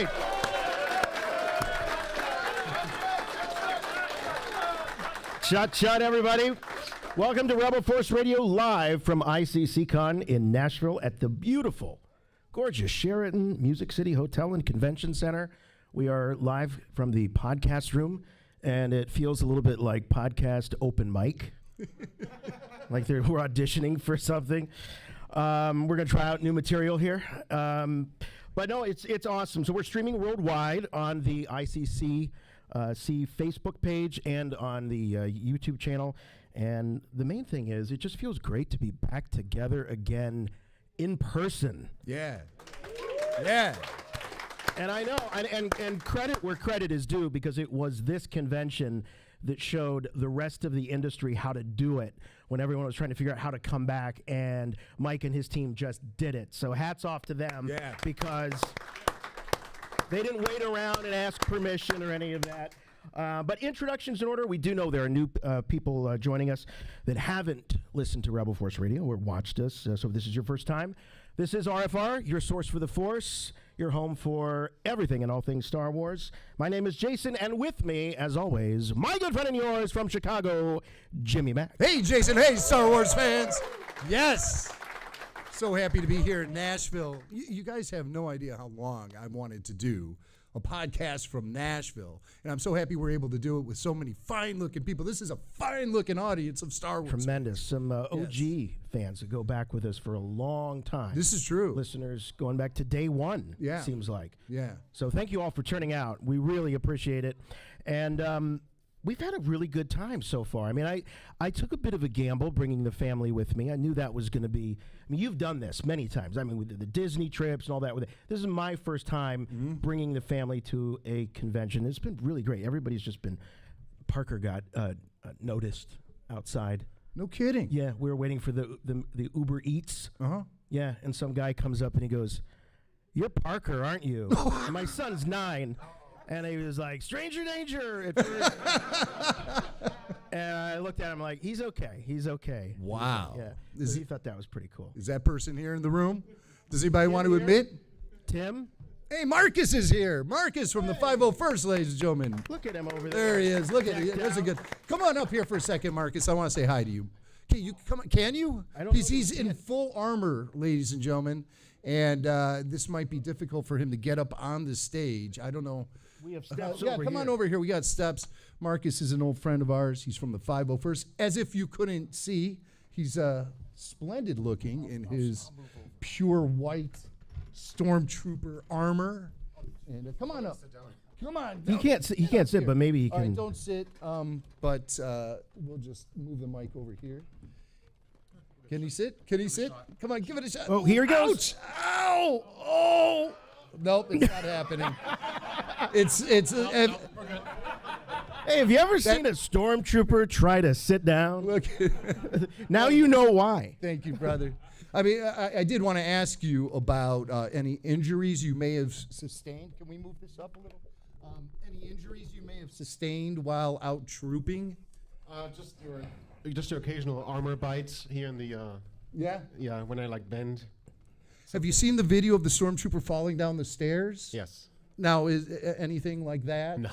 right. Shot, everybody. Welcome to Rebel Force Radio live from ECPCTV in Nashville at the beautiful, gorgeous Sheraton Music City Hotel and Convention Center. We are live from the podcast room, and it feels a little bit like podcast open mic, like we're auditioning for something. We're going to try out new material here. But no, it's awesome. So we're streaming worldwide on the ICC Facebook page and on the YouTube channel. And the main thing is, it just feels great to be back together again in person. Yeah. Yeah. And I know, and credit where credit is due, because it was this convention that showed the rest of the industry how to do it when everyone was trying to figure out how to come back, and Mike and his team just did it. So hats off to them, because they didn't wait around and ask permission or any of that. But introductions in order. We do know there are new people joining us that haven't listened to Rebel Force Radio or watched us. So if this is your first time, this is RFR, your source for the Force, your home for everything and all things Star Wars. My name is Jason, and with me, as always, my good friend and yours from Chicago, Jimmy Mack. Hey, Jason. Hey, Star Wars fans. Yes. So happy to be here in Nashville. You guys have no idea how long I wanted to do a podcast from Nashville, and I'm so happy we're able to do it with so many fine-looking people. This is a fine-looking audience of Star Wars. Tremendous. Some OG fans that go back with us for a long time. This is true. Listeners going back to day one, seems like. Yeah. So thank you all for turning out. We really appreciate it. And we've had a really good time so far. I mean, I took a bit of a gamble bringing the family with me. I knew that was going to be, I mean, you've done this many times. I mean, we did the Disney trips and all that. This is my first time bringing the family to a convention. It's been really great. Everybody's just been, Parker got noticed outside. No kidding. Yeah, we were waiting for the Uber Eats. Uh-huh. Yeah, and some guy comes up and he goes, "You're Parker, aren't you?" And my son's 9. And he was like, "Stranger danger!" At first. And I looked at him like, he's okay. He's okay. Wow. Yeah. So he thought that was pretty cool. Is that person here in the room? Does anybody want to admit? Tim? Hey, Marcus is here. Marcus from the 501st, ladies and gentlemen. Look at him over there. There he is. Look at him. That's a good. Come on up here for a second, Marcus. I want to say hi to you. Okay, you come. Can you? I don't know. He's in full armor, ladies and gentlemen, and this might be difficult for him to get up on the stage. I don't know. We have steps over here. Come on over here. We got steps. Marcus is an old friend of ours. He's from the 501st. As if you couldn't see, he's splendid looking in his pure white stormtrooper armor. And come on up. Come on. He can't sit, but maybe he can. All right, don't sit. But we'll just move the mic over here. Can he sit? Can he sit? Come on, give it a shot. Oh, here he goes. Ouch! Ow! Oh! Nope, it's not happening. It's. Hey, have you ever seen a stormtrooper try to sit down? Look. Now you know why. Thank you, brother. I mean, I did want to ask you about any injuries you may have sustained. Can we move this up a little? Any injuries you may have sustained while out trooping? Just your occasional armor bites here in the. Yeah, when I bend. Have you seen the video of the stormtrooper falling down the stairs? Yes. Now, is anything like that? No.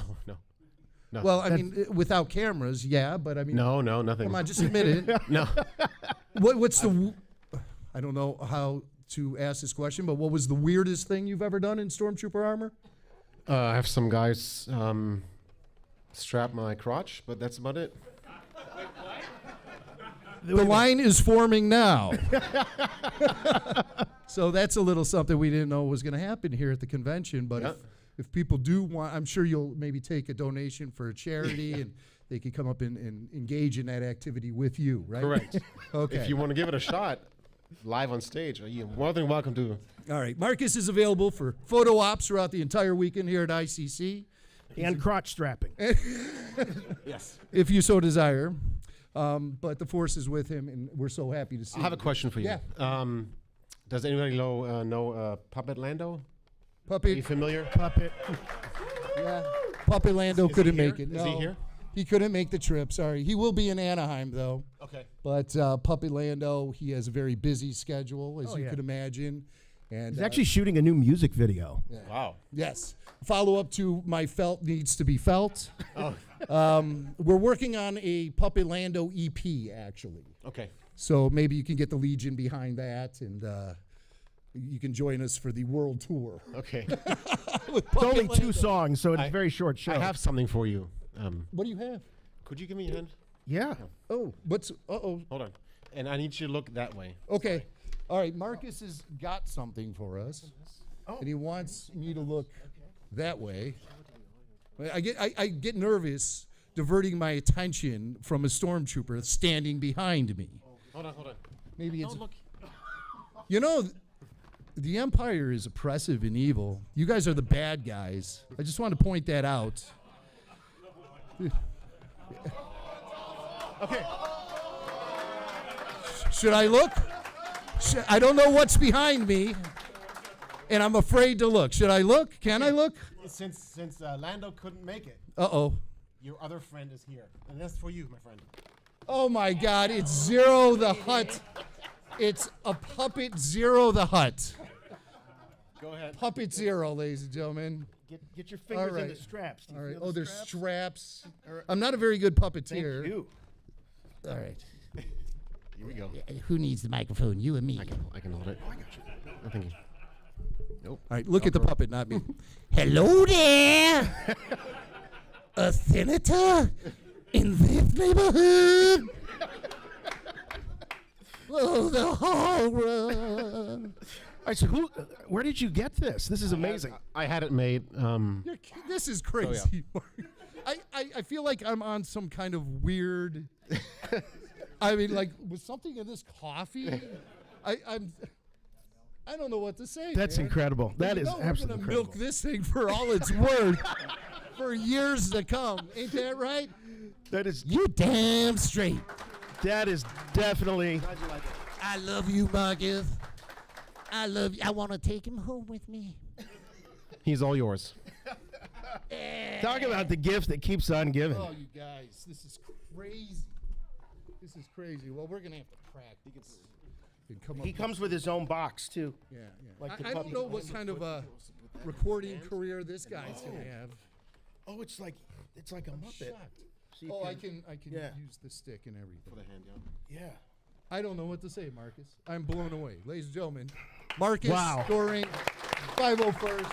Well, I mean, without cameras, yeah, but I mean. No, nothing. Come on, just admit it. No. What's the? I don't know how to ask this question, but what was the weirdest thing you've ever done in stormtrooper armor? I have some guys strap my crotch, but that's about it. The line is forming now. So that's a little something we didn't know was going to happen here at the convention. But if people do want, I'm sure you'll maybe take a donation for a charity and they can come up and engage in that activity with you, right? Correct. Okay. If you want to give it a shot live on stage, you're more than welcome to. All right. Marcus is available for photo ops throughout the entire weekend here at ICC. And crotch strapping. Yes. If you so desire. But the Force is with him, and we're so happy to see him. I have a question for you. Yeah. Does anybody know Puppet Lando? Puppet. Are you familiar? Puppet. Yeah. Puppet Lando couldn't make it. Is he here? He couldn't make the trip. Sorry. He will be in Anaheim, though. Okay. But Puppet Lando, he has a very busy schedule, as you could imagine. And He's actually shooting a new music video. yeah. Wow. Yes. Follow up to My Felt Needs to Be Felt. Oh. We're working on a Puppet Lando EP, actually. Okay. So maybe you can get the Legion behind that, and you can join us for the world tour. Okay. It's only 2 songs, so it's a very short show. I have something for you. What do you have? Could you give me a hand? Yeah. Oh, what's? Uh-oh. Hold on. And I need you to look that way. Okay. All right, Marcus has got something for us, and he wants me to look that way. I get nervous diverting my attention from a stormtrooper standing behind me. Hold on. Maybe it's. Look. You know, the Empire is oppressive and evil. You guys are the bad guys. I just want to point that out. Okay. Should I look? I don't know what's behind me, and I'm afraid to look. Should I look? Can I look? Since Lando couldn't make it, Uh-oh. your other friend is here, and that's for you, my friend. Oh, my God. It's Zero the Hutt. It's a Puppet Zero the Hutt. Go ahead. Puppet Zero, ladies and gentlemen. Get your fingers All in right. the straps. Do you All right. feel Oh, the there's straps? straps. I'm not a very good puppeteer. Thank you. All right. Here we go. Who needs the microphone? You and me. I can hold it. Oh, I got you. Oh, thank you. Nope. All right, look at the puppet, not me. Hello there, a senator in this neighborhood. Oh, the horror. All right, so where did you get this? This is amazing. I had it made. This is crazy. I feel like I'm on some kind of weird. I mean, like, was something in this coffee? I don't know what to say. That's man. incredible. That is We're absolutely gonna incredible. milk this thing for all it's worth for years to come. Ain't that right? That is You damn straight. that is definitely. I love you, Marcus. I love you. I want to take him home with me. He's all yours. Talk about the gift that keeps on giving. Oh, you guys, this is crazy. This is crazy. Well, we're gonna have to practice. And come He up comes with his own box too. Yeah. like the I don't puppy. know what kind of a recording career this guy's gonna have. Oh, it's like a Muppet. Shocked. So you Oh, I can- can Yeah. use the stick and everything. For the hand, yeah. Yeah. I don't know what to say, Marcus. I'm blown away. Ladies and gentlemen, Marcus Wow. scoring 501st.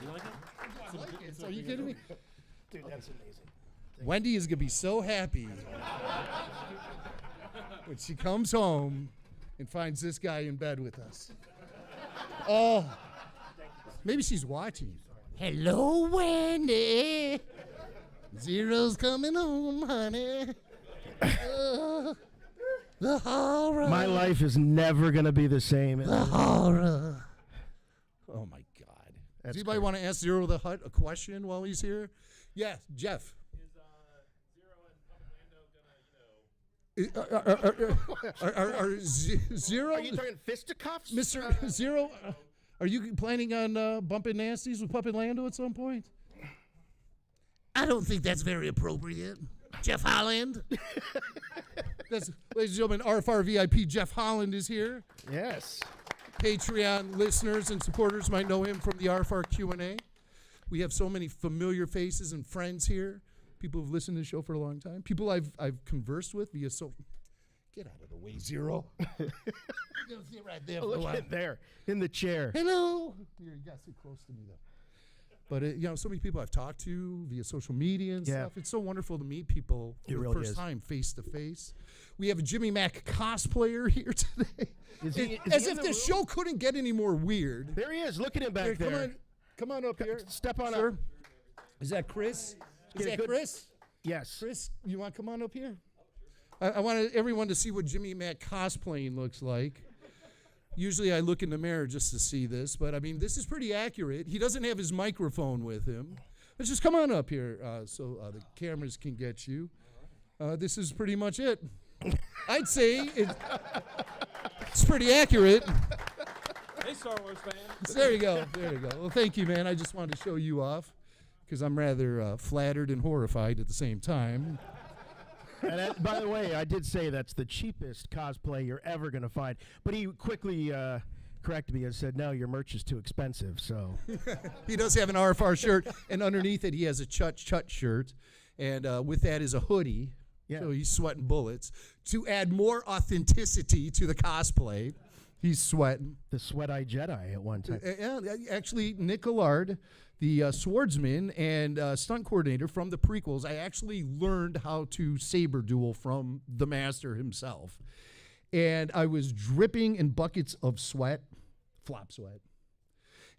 You like it? Are you kidding me? Dude, that's amazing. Wendy is going to be so happy when she comes home and finds this guy in bed with us. Oh, maybe she's watching. Hello, Wendy. Zero's coming home, honey. The horror. My life is never gonna be the same. The horror. Oh, my God. That's Does anybody great. want to ask Zero the Hutt a question while he's here? Yes, Jeff. Is Zero and Puppet Lando gonna, Are Zero, Are you talking fisticuffs? Mr. Zero, are you planning on bumping nasties with Puppet Lando at some point? I don't think that's very appropriate. Jeff Holland. That's, ladies and gentlemen, RFR VIP Jeff Holland is here. Yes. Patreon listeners and supporters might know him from the RFR Q&A. We have so many familiar faces and friends here. People who've listened to the show for a long time. People I've conversed with via Get out of the way, Zero. You're gonna sit right there for a Look while. at there in the chair. Hello. Here, you got to sit close to me, though. But, so many people I've talked to via social media and Yeah. stuff. It's so wonderful to meet people It for really the first is. time face to face. We have a Jimmy Mac cosplayer here today. Is he As in if the the room? show couldn't get any more weird. There he is. Look at him back Here, there. come on up here. Step on sir. up. Is that Chris? Is Get a that good- Chris? Yes. Chris, you want to come on up here? I want everyone to see what Jimmy Mac cosplaying looks like. Usually I look in the mirror just to see this, but I mean, this is pretty accurate. He doesn't have his microphone with him. Let's just come on up here so the cameras can get you. This is pretty much it. I'd say it's pretty accurate. hey, Star Wars fans. There you go. There you go. Well, thank you, man. I just wanted to show you off because I'm rather flattered and horrified at the same time. And by the way, I did say that's the cheapest cosplay you're ever going to find. But he quickly corrected me and said, no, your merch is too expensive. So He does have an RFR shirt, and underneath it he has a Chut Chut shirt, and with that is a hoodie. Yeah. So he's sweating bullets. To add more authenticity to the cosplay, he's sweating. the Sweat-Eye Jedi at one time. Actually, Nick Allard, the swordsman and stunt coordinator from the prequels, I actually learned how to saber duel from the master himself. And I was dripping in buckets of sweat, flop sweat.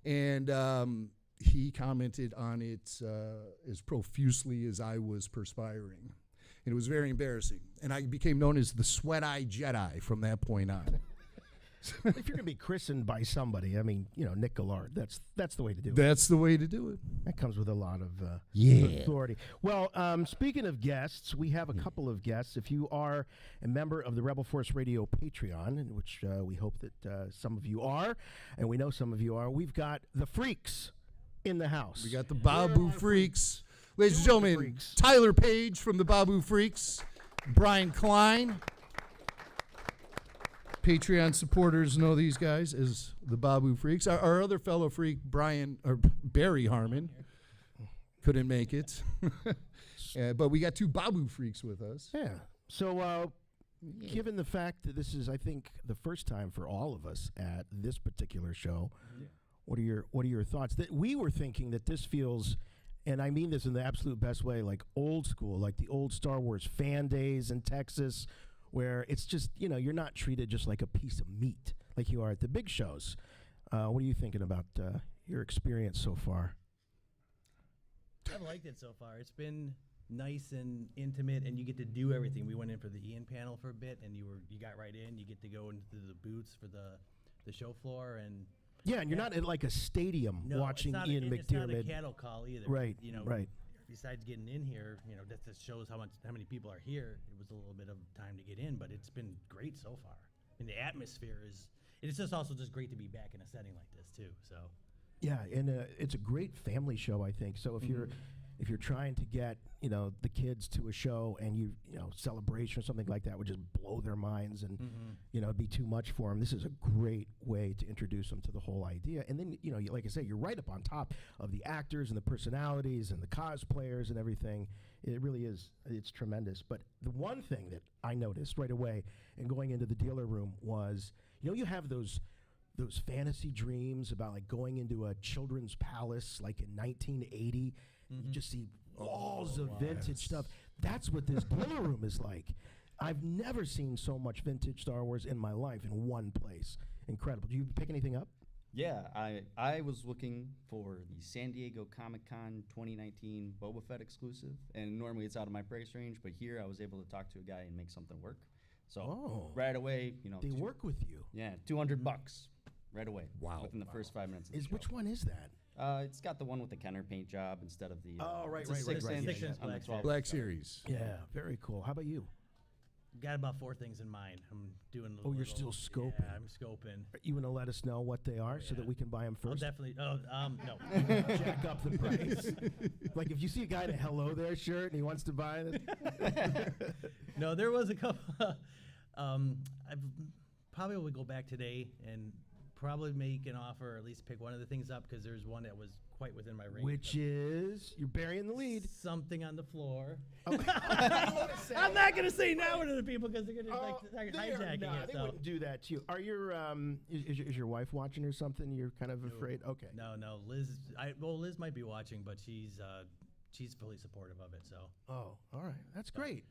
And he commented on it as profusely as I was perspiring. And it was very embarrassing. And I became known as the Sweat-Eye Jedi from that point on. If you're going to be christened by somebody, I mean, Nick Gillard, that's the way to do it. That's the way to do it. That comes with a lot of Yeah. authority. Well, speaking of guests, we have a couple of guests. If you are a member of the Rebel Force Radio Patreon, in which we hope that some of you are, and we know some of you are, we've got the Freaks in the house. We got the Babu Freaks. Ladies and Two of the gentlemen, Freaks. Tyler Page from the Babu Freaks, Brian Klein. Patreon supporters know these guys as the Babu Freaks. Our other fellow freak, Barry Harmon, couldn't make it. But we got two Babu Freaks with us. Yeah. So, given the fact that this is, I think, the first time for all of us at this particular show, what are your thoughts? That we were thinking that this feels, and I mean this in the absolute best way, like old school, like the old Star Wars fan days in Texas, where it's just, you're not treated just like a piece of meat like you are at the big shows. What are you thinking about your experience so far? I've liked it so far. It's been nice and intimate, and you get to do everything. We went in for the Ian panel for a bit, and you got right in. You get to go into the booths for the show floor, and Yeah, and you're not at like a stadium watching Ian McDiarmid. It's not a cattle call either. Right, right. Besides getting in here, that just shows how many people are here. It was a little bit of time to get in, but it's been great so far. And the atmosphere it's just also just great to be back in a setting like this too. So Yeah, and it's a great family show, I think. So if you're trying to get the kids to a show and celebration or something like that would just blow their minds and it'd be too much for them, this is a great way to introduce them to the whole idea. And then like I say, you're right up on top of the actors and the personalities and the cosplayers and everything. It really is. It's tremendous. But the one thing that I noticed right away in going into the dealer room was you have those fantasy dreams about like going into a children's palace like in 1980. You just see walls of vintage stuff. That's what this dealer room is like. I've never seen so much vintage Star Wars in my life in one place. Incredible. Do you pick anything up? Yeah, I was looking for the San Diego Comic-Con 2019 Boba Fett exclusive, and normally it's out of my price range, but here I was able to talk to a guy and make something work. So right away, they work with you. Yeah, $200 right away. Wow. Within the first 5 minutes of the show. Which one is that? It's got the one with the Kenner paint job instead of the. Right, it's a right, right, 6-inch right. 6-inch on the Black 12 Black inch. Series. Yeah, very cool. How about you? got about 4 things in mind. I'm doing. You're still scoping. Yeah, I'm scoping. Are you want to let us know what they are so that we can buy them I'll first? definitely. No. Jack up the price. Like if you see a guy in a Hello There shirt and he wants to buy it. No, there was a couple. I probably will go back today and probably make an offer, or at least pick one of the things up, because there's one that was quite within my range. Which is, you're burying the lead. Something on the floor. Oh. I'm not gonna say no to the people because they're gonna start hijacking no, it. they So. wouldn't do that to you. Are your is your wife watching or something? You're kind of afraid. Okay. No, Liz. Liz might be watching, but she's fully supportive of it. So. Oh, all right. That's great.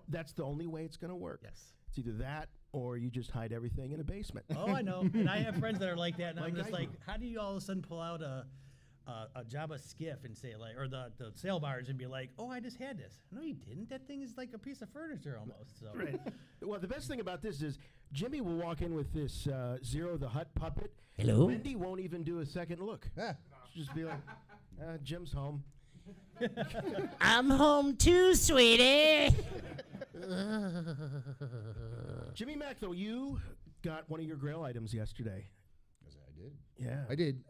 That's the only way it's going to work. Yes. It's either that or you just hide everything in a basement. Oh, I know. And I have friends that are like that, and I'm Like just I like, do. how do you all of a sudden pull out a Jabba skiff and say like, or the sail barge and be like, oh, I just had this. No, you didn't. That thing is like a piece of furniture almost. So. Right. Well, the best thing about this is Jimmy will walk in with this Zero the Hutt puppet. Hello? Wendy won't even do a second look. Yeah. She'll just be like, Jim's home. I'm home too, sweetie. Jimmy Mack, though, you got one of your Grail items yesterday. Yes, I did. Yeah. I did.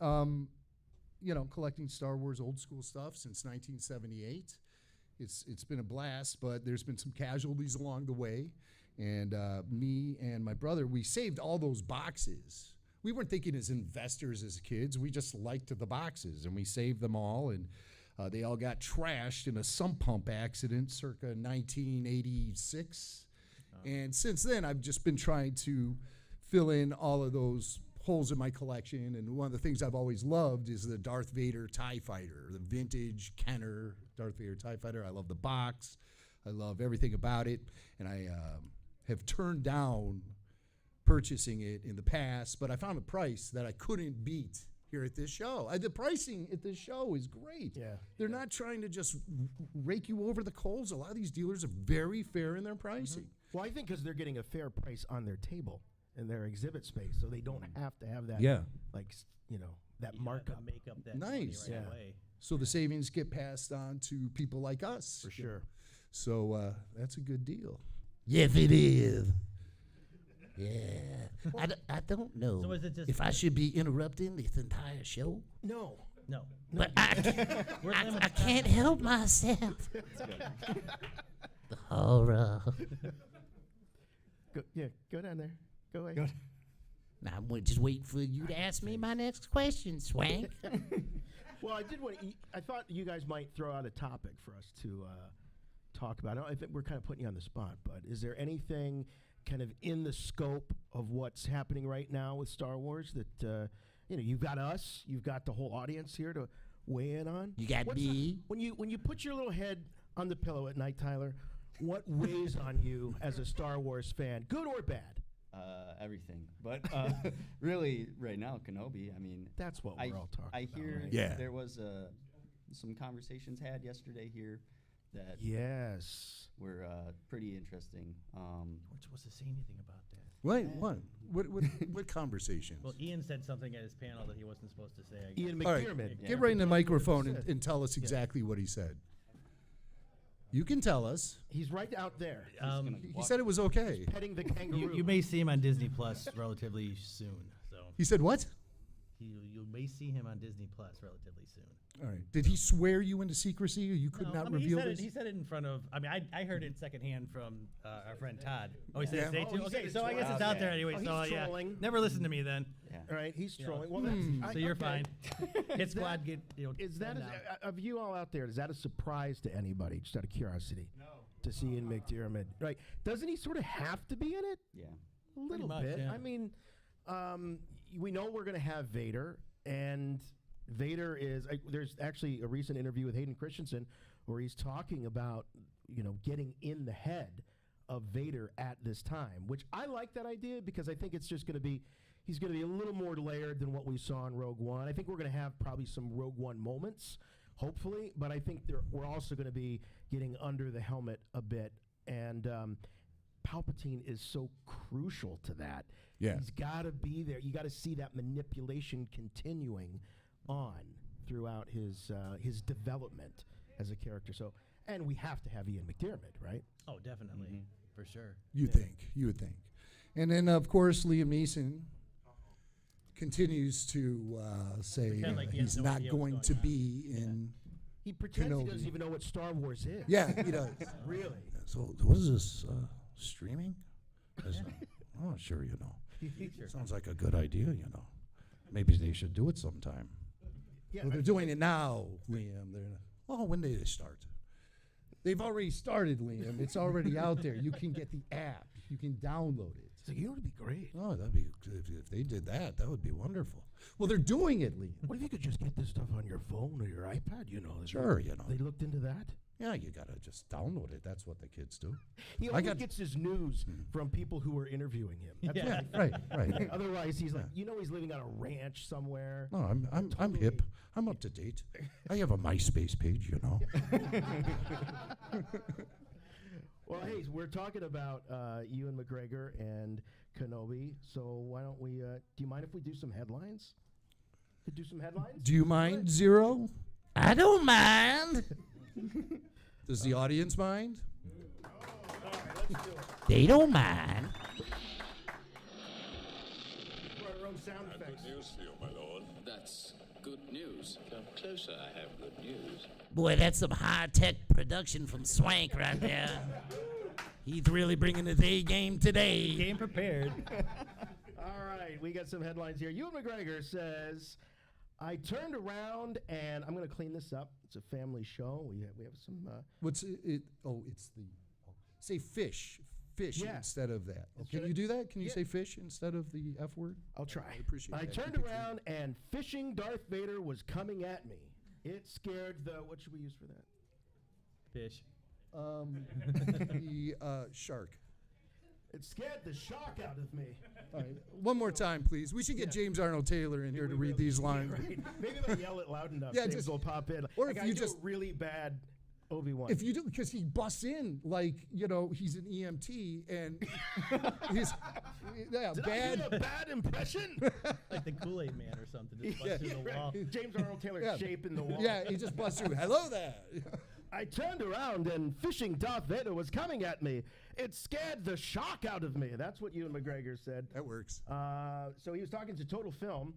Collecting Star Wars old school stuff since 1978. It's been a blast, but there's been some casualties along the way. And me and my brother, we saved all those boxes. We weren't thinking as investors as kids. We just liked the boxes, and we saved them all. And they all got trashed in a sump pump accident circa 1986. And since then, I've just been trying to fill in all of those holes in my collection. And one of the things I've always loved is the Darth Vader TIE Fighter, the vintage Kenner Darth Vader TIE Fighter. I love the box. I love everything about it. And I have turned down purchasing it in the past, but I found a price that I couldn't beat here at this show. The pricing at this show is great. Yeah. They're not trying to just rake you over the coals. A lot of these dealers are very fair in their pricing. Well, I think because they're getting a fair price on their table in their exhibit space, so they don't have to have that. Yeah. Like that You don't have to markup. make up that money Nice. right Yeah. away. So the savings get passed on to people like us. For sure. So that's a good deal. Yes, it is. Yeah. I don't know So is it just- if I should be interrupting this entire show, No. No. but We're I limited. can't help myself. The horror. Go down there. Go away. Now I'm just waiting for you to ask me my next question, Swank. Well, I did want to. I thought you guys might throw out a topic for us to talk about. I think we're kind of putting you on the spot, but is there anything kind of in the scope of what's happening right now with Star Wars that you've got us, you've got the whole audience here to weigh in on? You got me. When you put your little head on the pillow at night, Tyler, what weighs on you as a Star Wars fan, good or bad? Everything, but really, right now, Kenobi. I mean, That's what we're all talking I about. hear right? Yeah. there was some conversations had yesterday here that Yes. were pretty interesting. We're supposed to say anything about that. Wait, what conversations? Well, Ian said something at his panel that he wasn't supposed to say. I guess. Ian All right, McDiarmid. get right in the microphone said. and tell us exactly what he said. You can tell us. He's right out there. He said it was okay. Petting the kangaroo. You may see him on Disney Plus relatively soon. So He said what? you may see him on Disney Plus relatively soon. All right. Did he swear you into secrecy, or you could No, not I mean, reveal he said this? It, he said it in front of. I mean, I heard it secondhand from our friend Todd. Oh, he said Yeah. it's day Oh, two. he said Okay, it's so I guess it's wow. out there anyway. Oh, he's so yeah, trolling. never listen to me then. Yeah. All right, he's Yeah. trolling. Well, So you're okay. fine. Hit squad, get Is that send out. of you all out there? Is that a surprise to anybody? Just out of curiosity. No. To see Ian McDiarmid, right? Doesn't he sort of have to be in it? Yeah. A little much, bit. yeah. I mean, we know we're going to have Vader, and Vader is. There's actually a recent interview with Hayden Christensen where he's talking about getting in the head of Vader at this time, which I like that idea because I think it's just going to be. He's going to be a little more layered than what we saw in Rogue One. I think we're going to have probably some Rogue One moments, hopefully, but I think we're also going to be getting under the helmet a bit, and Palpatine is so crucial to that. Yeah. He's got to be there. You got to see that manipulation continuing on throughout his development as a character. So, and we have to have Ian McDiarmid, right? Oh, definitely, for sure. You would think. And then, of course, Liam Neeson continues to say Pretend like he has he's no not idea what's going going to on. be in. He pretends he Kenobi. doesn't even know what Star Wars is. Yeah, he does. Really? So what is this streaming? Oh, sure, Sounds like a good idea, Maybe they should do it sometime. Yeah, Well, they're doing it now, Liam. When did they start? They've already started, Liam. It's already out there. You can get the app. You can download it. So you know, it'd be great. Oh, that'd be if they did that. That would be wonderful. Well, they're doing it, Liam. What if you could just get this stuff on your phone or your iPad? Sure, They looked into that. Yeah, you gotta just download it. That's what the kids do. He I only got- gets his news from people who are interviewing him. That's Yeah. Right. Otherwise, he's like, he's living on a ranch somewhere. No, I'm hip. I'm up to date. I have a MySpace page, Well, hey, we're talking about Ewan McGregor and Kenobi. So why don't we? Do you mind if we do some headlines? Could do some headlines. Do you mind, Zero? I don't mind. Does the audience mind? All right, let's do it. They don't mind. For our own sound effects. Good news for you, my lord. That's good news. Come closer, I have good news. Boy, that's some high-tech production from Swank right there. He's really bringing his A game today. Game prepared. All right, we got some headlines here. Ewan McGregor says, I turned around and I'm going to clean this up. It's a family show. We have some. What's it? Oh, it's the. Oh, say fish. Fish Yeah. instead of that. Oh, Should can I- you do that? Can you Yeah. say fish instead of the F word? I'll try. I appreciate I that. turned Keep it around and fishing Darth Vader was coming at me. It scared the. What should we use for that? Fish. the shark. It scared the shark out of me. All right. One more time, please. We should get James Arnold Taylor in here to read these lines. Right. Maybe if I yell it loud enough, Yeah, things just- will pop in. or Like, if I you do just- a really bad Obi-Wan. If you do, because he busts in like he's an EMT and he's Did bad. I do a bad impression? Like the Kool-Aid Man or something. Just Yeah, bust through the Right. wall. James Arnold Taylor Yeah. shape in the wall. Yeah, he just busts through. Hello there. I turned around and fishing Darth Vader was coming at me. It scared the shark out of me. That's what Ewan McGregor said. That works. So he was talking to Total Film,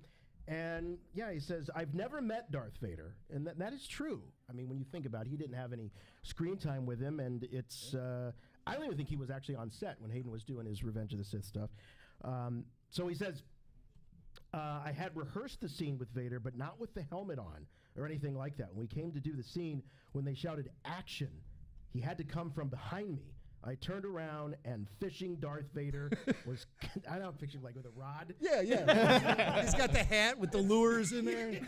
and yeah, he says, I've never met Darth Vader. And that is true. I mean, when you think about it, he didn't have any screen time with him, and it's, I don't even think he was actually on set when Hayden was doing his Revenge of the Sith stuff. So he says, I had rehearsed the scene with Vader, but not with the helmet on or anything like that. When we came to do the scene, when they shouted action, he had to come from behind me. I turned around and fishing Darth Vader was, I don't picture like with a rod. Yeah. He's got the hat with the lures in there.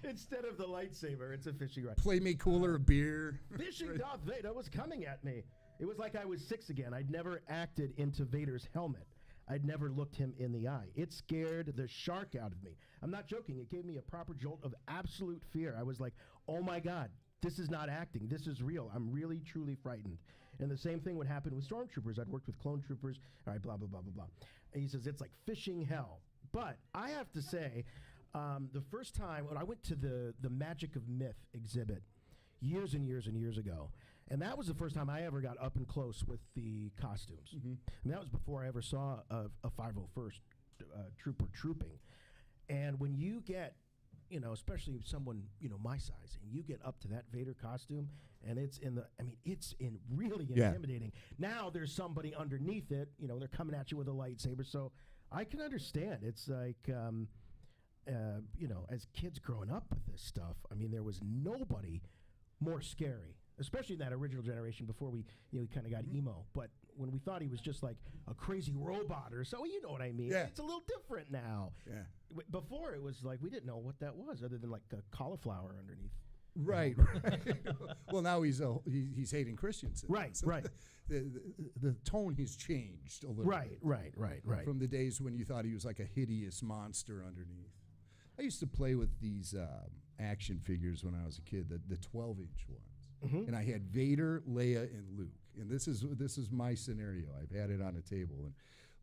Instead of the lightsaber, it's a fishing rod. Play me cooler beer. Fishing Darth Vader was coming at me. It was like I was 6 again. I'd never acted into Vader's helmet. I'd never looked him in the eye. It scared the shark out of me. I'm not joking. It gave me a proper jolt of absolute fear. I was like, oh my God, this is not acting. This is real. I'm really, truly frightened. And the same thing would happen with stormtroopers. I'd worked with clone troopers. All right, blah, blah, blah, blah, blah. And he says, it's like fishing hell. But I have to say, the first time when I went to the Magic of Myth exhibit years and years and years ago, and that was the first time I ever got up and close with the costumes. I mean, that was before I ever saw a 501st trooper trooping. And when you get, especially someone, my size, and you get up to that Vader costume, and it's really intimidating. Now there's somebody underneath it, they're coming at you with a lightsaber. So I can understand. It's like, as kids growing up with this stuff, I mean, there was nobody more scary, especially in that original generation before we kind of got emo. But when we thought he was just like a crazy robot or so, you know what I mean? Yeah. It's a little different now. Yeah. Before it was like we didn't know what that was other than like a cauliflower underneath. Right. Well, now he's Hayden Christensen. Right, So right. The tone has changed a little bit. Right. From the days when you thought he was like a hideous monster underneath. I used to play with these action figures when I was a kid, the 12-inch ones. And I had Vader, Leia, and Luke. And this is my scenario. I've had it on a table. And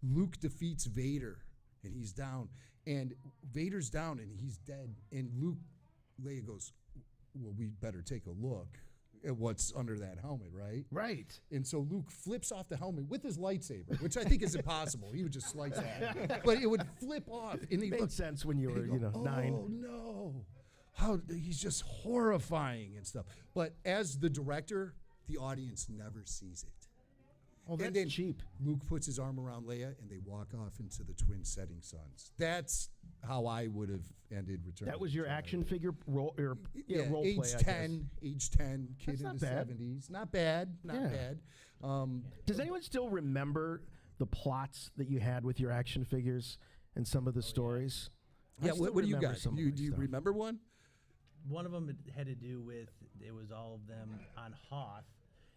Luke defeats Vader, and he's down. And Vader's down, and he's dead. And Leia goes, well, we better take a look at what's under that helmet, right? Right. And so Luke flips off the helmet with his lightsaber, which I think is impossible. He would just slice off. But it would flip off. And he Made sense when you were, oh, 9. Oh, no. How he's just horrifying and stuff. But as the director, the audience never sees it. Oh, that's and then cheap. Luke puts his arm around Leia, and they walk off into the twin setting suns. That's how I would have ended Return. That of was the your Jedi. action figure role role age play, I 10, age 10, kid That's in not the bad. 70s. Not bad, not Yeah. bad. Does anyone still remember the plots that you had with your action figures and some of the stories? I Yeah, still what do you remember got? some of Do my you stuff. remember one? One of them had to do with, it was all of them on Hoth,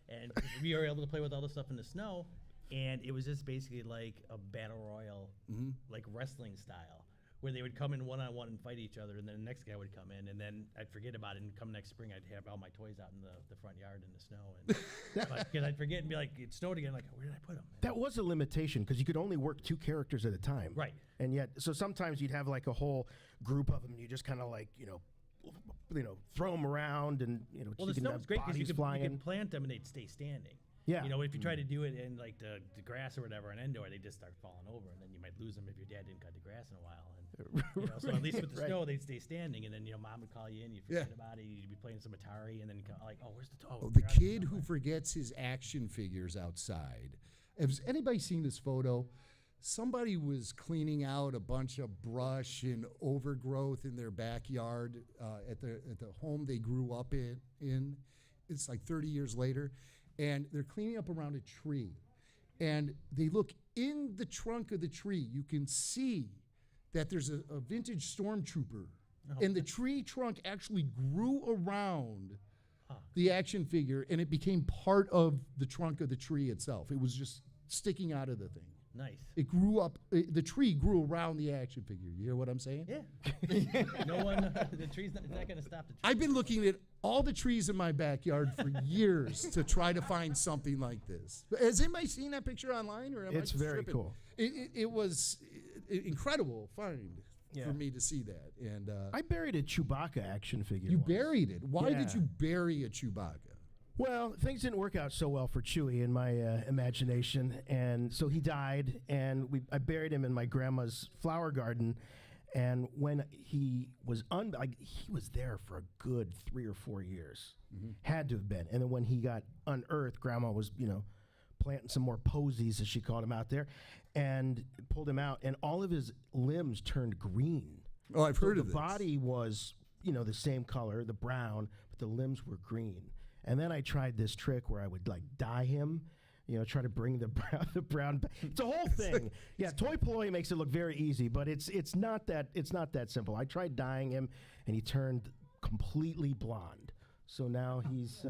and we were able to play with all the stuff in the snow, and it was just basically like a battle royal, like wrestling style, where they would come in one-on-one and fight each other, and then the next guy would come in, and then I'd forget about it, and come next spring, I'd have all my toys out in the front yard in the snow, and because I'd forget and be like, it snowed again, like, where did I put them? That was a limitation because you could only work 2 characters at a time. Right. And yet, so sometimes you'd have like a whole group of them, and you just kind of like, throw them around, and Well, you the can snow have was great because bodies you flying. could plant them and they'd stay standing. Yeah. You know, if you try to do it in like the grass or whatever, an indoor, they just start falling over, and then you might lose them if your dad didn't cut the grass in a while. And, you know, so at least with the snow, they'd stay standing, and then mom would call you in, you forget about it, you'd be playing some Atari, and then like, oh, where's the The kid who forgets his action figures outside. Has anybody seen this photo? Somebody was cleaning out a bunch of brush and overgrowth in their backyard at the home they grew up in. It's like 30 years later, and they're cleaning up around a tree. And they look in the trunk of the tree. You can see that there's a vintage stormtrooper, and the tree trunk actually grew around the action figure, and it became part of the trunk of the tree itself. It was just sticking out of the thing. Nice. It grew up. The tree grew around the action figure. You hear what I'm saying? Yeah. No one. The tree's not going to stop the tree. I've been looking at all the trees in my backyard for years to try to find something like this. Has anybody seen that picture online, or am I It's just very tripping? cool. It was incredible find for me to see that. And I buried a Chewbacca action figure. you once. buried it. Why did Yeah. you bury a Chewbacca? Well, things didn't work out so well for Chewie in my imagination, and so he died, and I buried him in my grandma's flower garden. And when he was he was there for a good 3 or 4 years, had to have been. And then when he got unearthed, Grandma was planting some more posies, as she called him out there, and pulled him out, and all of his limbs turned green. Oh, I've heard of the this. body was the same color, the brown, but the limbs were green. And then I tried this trick where I would dye him, try to bring the brown back. It's a whole thing. Yeah, Toy Ploy makes it look very easy, but it's not that simple. I tried dyeing him, and he turned completely blonde. So now he's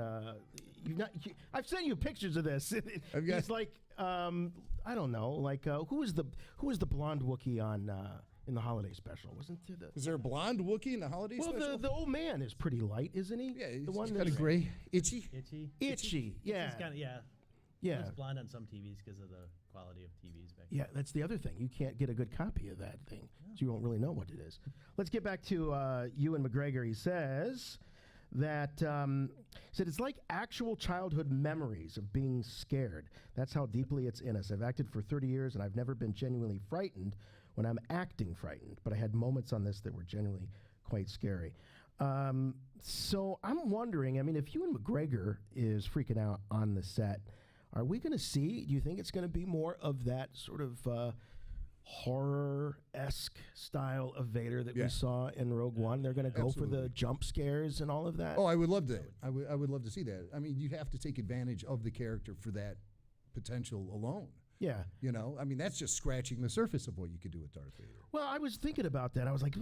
I've sent you pictures of this. He's like I don't know, who was the blonde Wookiee on in the holiday special? Wasn't there Is there a blonde Wookiee in the holiday special? Well, the old man is pretty light, isn't he? Yeah, he's the one kind of gray, itchy. Itchy. Yeah. It's kinda, yeah. Yeah. It's blonde on some TVs because of the quality of TVs back Yeah, that's the other thing. You can't get a good copy of that thing, so you won't really know what it is. Let's get back to Ewan McGregor. He says that said it's like actual childhood memories of being scared. That's how deeply it's in us. I've acted for 30 years, and I've never been genuinely frightened when I'm acting frightened, but I had moments on this that were genuinely quite scary. So I'm wondering, if Ewan McGregor is freaking out on the set, are we going to see, do you think it's going to be more of that sort of horror-esque style of Vader that we saw in Rogue One? They're going to go for the jump scares and all of that? Oh, I would love that. I would love to see that. You'd have to take advantage of the character for that potential alone. Yeah. That's just scratching the surface of what you could do with Darth Vader. Well, I was thinking about that. I was like,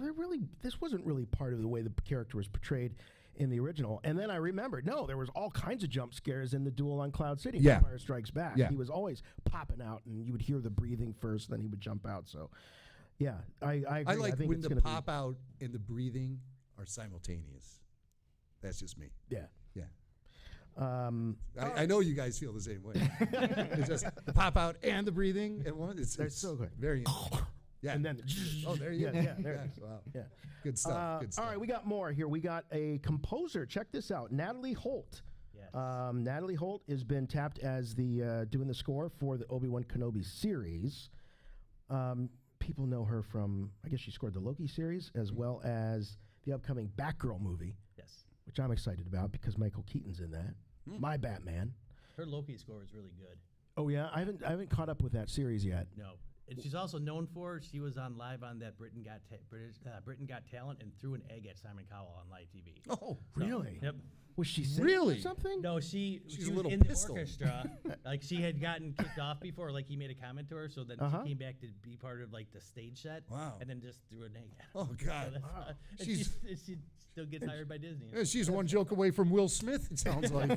this wasn't really part of the way the character was portrayed in the original. And then I remembered, no, there was all kinds of jump scares in the duel on Cloud City. Yeah. Empire Strikes Back. Yeah. He was always popping out, and you would hear the breathing first, then he would jump out. So, yeah, I agree. I like think when it's the gonna pop out and the breathing are simultaneous. That's just me. Yeah. Yeah. I know you guys feel the same way. It's just the pop out and the breathing at once. It's so good. Very yeah. And then, oh, there you go. Yeah, there it is. Wow. Yeah. Good stuff. Good stuff. All right, we got more here. We got a composer. Check this out, Natalie Holt. Yes. Natalie Holt has been tapped as the doing the score for the Obi-Wan Kenobi series. People know her from, I guess she scored the Loki series as well as the upcoming Batgirl movie. Yes. Which I'm excited about because Michael Keaton's in that. My Batman. Her Loki score is really good. Oh yeah, I haven't caught up with that series yet. No. And she's also known for, she was on live on that Britain Got Talent and threw an egg at Simon Cowell on live TV. Oh, really? Yep. Was she singing Really? or something? No, she She's was a little in pistol. the orchestra. She had gotten kicked off before, he made a comment to her, so then she came back to be part of the stage set. Wow. And then just threw an egg at her. Oh, God. So Wow. and She's- she still gets hired by Disney. Yeah, she's one joke away from Will Smith, it sounds like.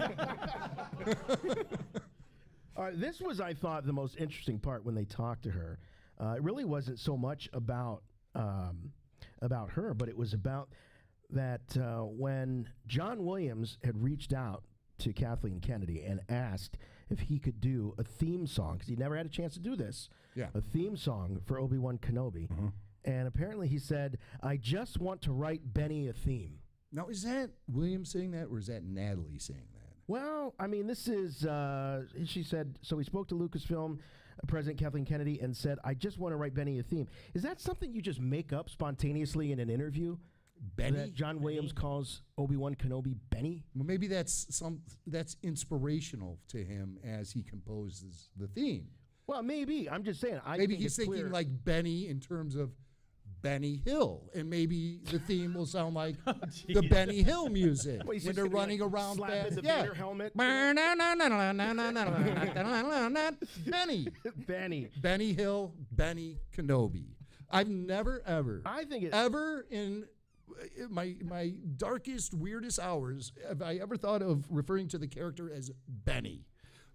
This was, I thought, the most interesting part when they talked to her. It really wasn't so much about her, but it was about that when John Williams had reached out to Kathleen Kennedy and asked if he could do a theme song, because he never had a chance to do this, a theme song for Obi-Wan Kenobi. And apparently he said, I just want to write Benny a theme. Now, is that William saying that, or is that Natalie saying that? Well, I mean, this is, she said, so we spoke to Lucasfilm President Kathleen Kennedy and said, I just want to write Benny a theme. Is that something you just make up spontaneously in an interview? Benny? That John Williams calls Obi-Wan Kenobi Benny? Well, maybe that's inspirational to him as he composes the theme. Well, maybe. I'm just saying. Maybe he's thinking like Benny in terms of Benny Hill, and maybe the theme will sound like the Benny Hill music Well, when they're running around fast. the Vader helmet. Benny. Benny. Benny Hill, Benny Kenobi. I've never ever, I think it ever in my darkest, weirdest hours have I ever thought of referring to the character as Benny.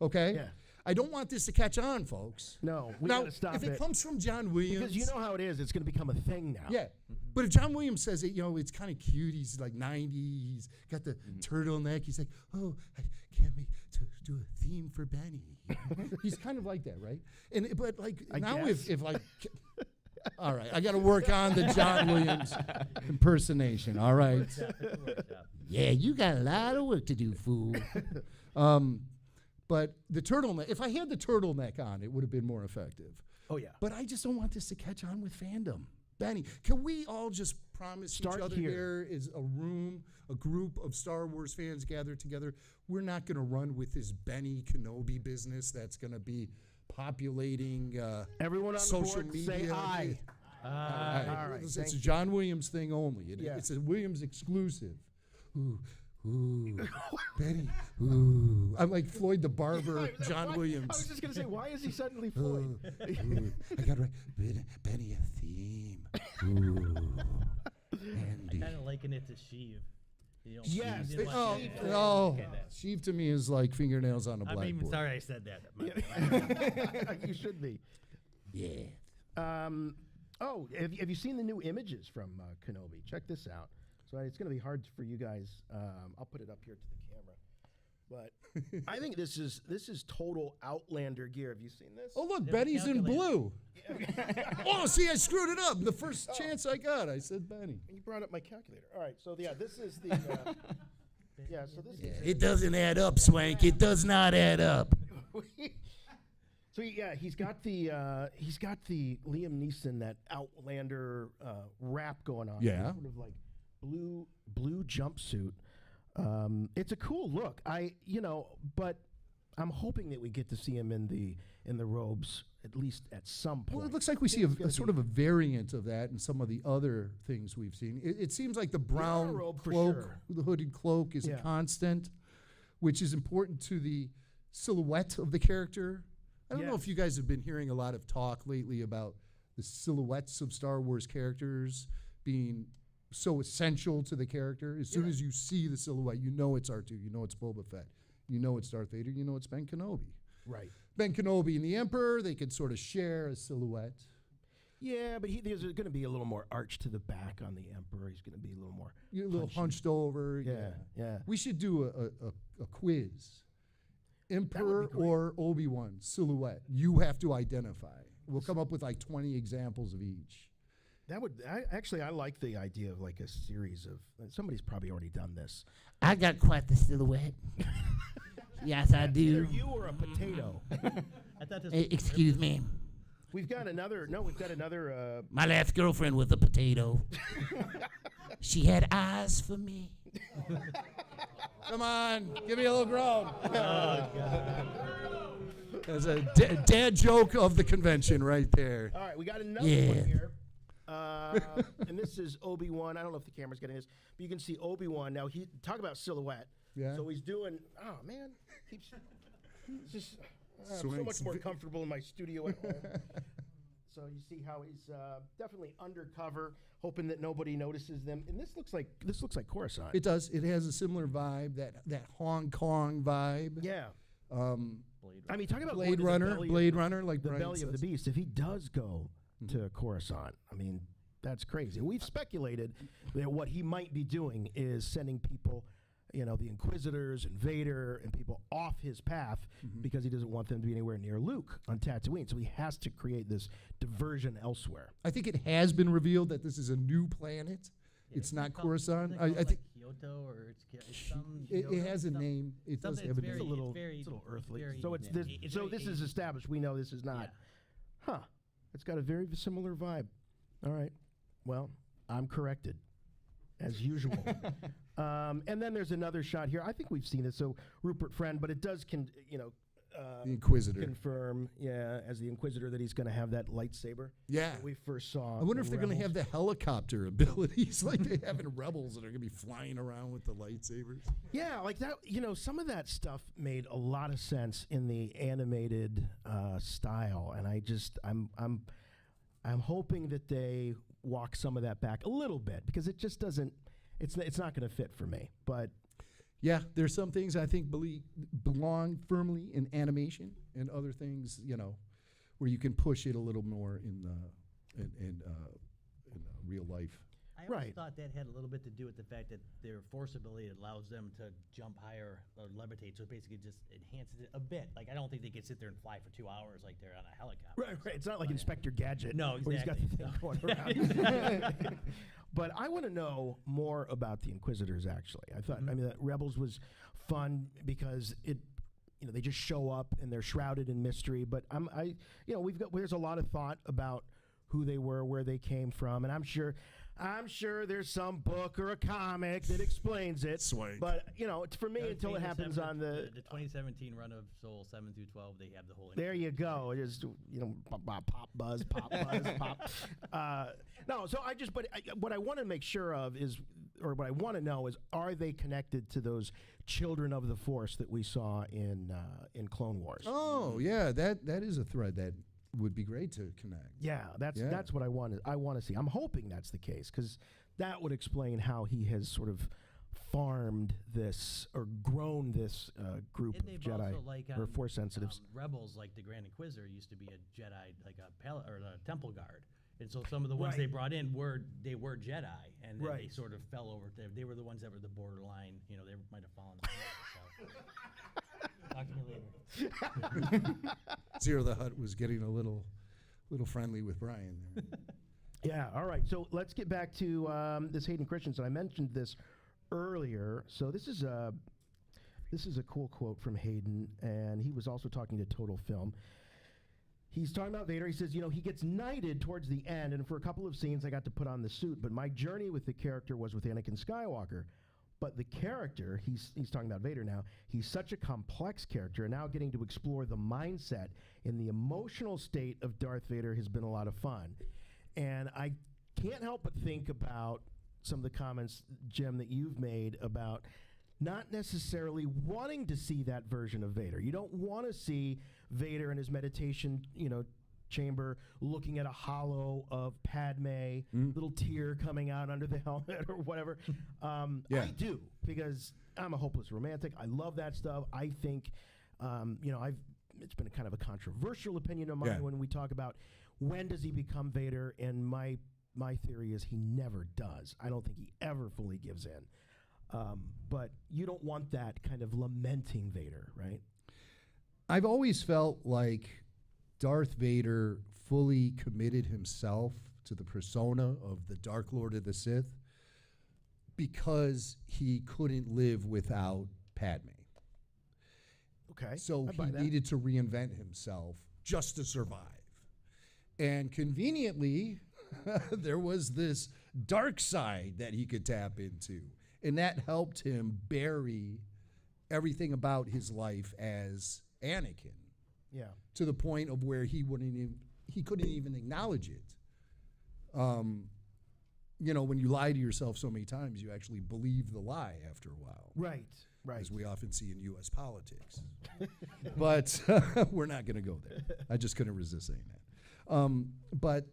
Okay? Yeah. I don't want this to catch on, folks. No, we now, gotta stop if it it. comes from John Williams, Because you know how it is. It's going to become a thing now. yeah. But if John Williams says it, it's kind of cute. He's like 90. He's got the turtleneck. He's like, oh, I can't wait to do a theme for Benny. He's kind of like that, right? But like I now, guess. if like, all right, I got to work on the John Williams impersonation. All right. Yeah, you got a lot of work to do, fool. But the turtleneck, if I had the turtleneck on, it would have been more effective. Oh, yeah. But I just don't want this to catch on with fandom. Benny, can we all just promise Start each other here. there is a group of Star Wars fans gathered together? We're not going to run with this Benny Kenobi business that's going to be populating Everyone on social the board media. say aye. All right. Thank It's a you. John Williams thing only. Yeah. It's a Williams exclusive. Ooh, Benny. Ooh. I'm like Floyd the Barber, John Williams. I was just going to say, why is he suddenly Floyd? I got to write Benny a theme. Ooh. I kind of liken it to Sheev. Yes. Sheev didn't want Oh, Sheev. no. Okay, that. Sheev to me is like fingernails on a I'm blackboard. even sorry I said that. You should be. Yeah. Have you seen the new images from Kenobi? Check this out. So it's going to be hard for you guys. I'll put it up here to the camera. But I think this is total Outlander gear. Have you seen this? Oh, look, There's a Benny's in calculator. blue. Oh, see, I screwed it up. The first chance I got, I said Benny. You brought up my calculator. All right. So yeah, this is the. So this is. It doesn't add up, Swank. It does not add up. So yeah, he's got the Liam Neeson, that Outlander rap going on. Yeah. Sort of like blue jumpsuit. It's a cool look. But I'm hoping that we get to see him in the robes at least at some point. Well, it looks like we see a sort of a variant of that in some of the other things we've seen. It seems like the brown robe for cloak, sure. the hooded cloak, is Yeah. a constant, which is important to the silhouette of the character. I don't know Yes. if you guys have been hearing a lot of talk lately about the silhouettes of Star Wars characters being so essential to the character. As soon as you see the silhouette, you know it's R2, you know it's Boba Fett, you know it's Darth Vader, you know it's Ben Kenobi. Right. Ben Kenobi and the Emperor, they could sort of share a silhouette. Yeah, but there's going to be a little more arch to the back on the Emperor. He's going to be a little more. You're a little punchy. hunched over. Yeah. We should do a quiz. Emperor great. or Obi-Wan silhouette. You have to identify. We'll come up with like 20 examples of each. That would I like the idea of like a series of. Somebody's probably already done this. I got quite the silhouette. Yes, I Either do. you or a potato. I thought this Excuse me. We've got another. No, we've got another. My last girlfriend was a potato. She had eyes for me. Come on, give me a little groan. Oh, God. There's a dad joke of the convention right there. All right, we got another Yeah. one here. And this is Obi-Wan. I don't know if the camera's getting this, but you can see Obi-Wan. Now, talk about silhouette. Yeah. So he's doing, oh, man. He's just I'm so Swings. much more comfortable in my studio at home. So you see how he's definitely undercover, hoping that nobody notices them. And this looks like Coruscant. It does. It has a similar vibe, that Hong Kong vibe. Yeah. I mean, talk about Blade going to the Runner, belly Blade Runner, like the Brian belly of the says. beast. If he does go to Coruscant, I mean, that's crazy. We've speculated that what he might be doing is sending people, the Inquisitors and Vader and people off his path because he doesn't want them to be anywhere near Luke on Tatooine. So he has to create this diversion elsewhere. I think it has been revealed that this is a new planet. It's not Coruscant. I think Kyoto or it's some. It Kyoto, has a some- name. It does something- have a it's name. very- It's a little, very- it's a little earthly. very- So it's yeah, this. it's So very this is Asian. established. We know this is not. Huh. It's got a very similar vibe. All right. Well, I'm corrected, as usual. And then there's another shot here. I think we've seen this. So Rupert Friend, but it does The Inquisitor. confirm, as the Inquisitor, that he's going to have that lightsaber. Yeah. That we first saw. I wonder in if they're going to have Rebels. the helicopter abilities like they have in Rebels that are going to be flying around with the lightsabers. Yeah, like that. Some of that stuff made a lot of sense in the animated style, and I'm hoping that they walk some of that back a little bit because it just doesn't. It's not going to fit for me. But Yeah, there's some things I think belong firmly in animation, and other things, where you can push it a little more in real life. I always Right. thought that had a little bit to do with the fact that their force ability allows them to jump higher or levitate, so it basically just enhances it a bit. Like, I don't think they could sit there and fly for 2 hours like they're on a helicopter. right. It's not like Inspector Gadget. No, where he's got the exactly. thing going around. But I want to know more about the Inquisitors. Actually, I thought. I mean, that Rebels was fun because they just show up and they're shrouded in mystery. But there's a lot of thought about who they were, where they came from, and I'm sure there's some book or a comic that explains it. Swank. But it's for me That was until it Page happens 7 on the. the 2017 run of Soul 7 through 12. They have the whole. There you go. Just pop buzz, pop buzz, pop. No, so what I want to make sure of is, or what I want to know is, are they connected to those children of the Force that we saw in Clone Wars? Oh, yeah, that is a thread that would be great to connect. Yeah, that's what I want to see. I'm hoping that's the case because that would explain how he has sort of farmed this or grown this group And of they've Jedi also, like, or Force sensitives. Rebels, like the Grand Inquisitor, used to be a Jedi, like a Temple Guard. And so some of the ones they brought in were Jedi, and then they sort of fell over. They were the ones that were the borderline. They might have fallen. So. Talk to me later. Zero the Hutt was getting a little friendly with Brian there. Yeah, all right. So let's get back to this Hayden Christensen. I mentioned this earlier. So this is a cool quote from Hayden, and he was also talking to Total Film. He's talking about Vader. He says, he gets knighted towards the end, and for a couple of scenes I got to put on the suit, but my journey with the character was with Anakin Skywalker. But the character, he's talking about Vader now, he's such a complex character, and now getting to explore the mindset and the emotional state of Darth Vader has been a lot of fun. And I can't help but think about some of the comments, Jim, that you've made about not necessarily wanting to see that version of Vader. You don't want to see Vader in his meditation, chamber looking at a hollow of Padme, little tear coming out under the helmet or whatever. Yeah. I do, because I'm a hopeless romantic. I love that stuff. I think, it's been a kind of a controversial opinion of mine when we talk about when does he become Vader, and my theory is he never does. I don't think he ever fully gives in. But you don't want that kind of lamenting Vader, right? I've always felt like Darth Vader fully committed himself to the persona of the Dark Lord of the Sith because he couldn't live without Padme. Okay. So I he buy that. needed to reinvent himself just to survive. And conveniently, there was this dark side that he could tap into. And that helped him bury everything about his life as Anakin. Yeah. To the point of where he couldn't even acknowledge it. When you lie to yourself so many times, you actually believe the lie after a while. Right. As we often see in U.S. politics. But we're not going to go there. I just couldn't resist saying that. But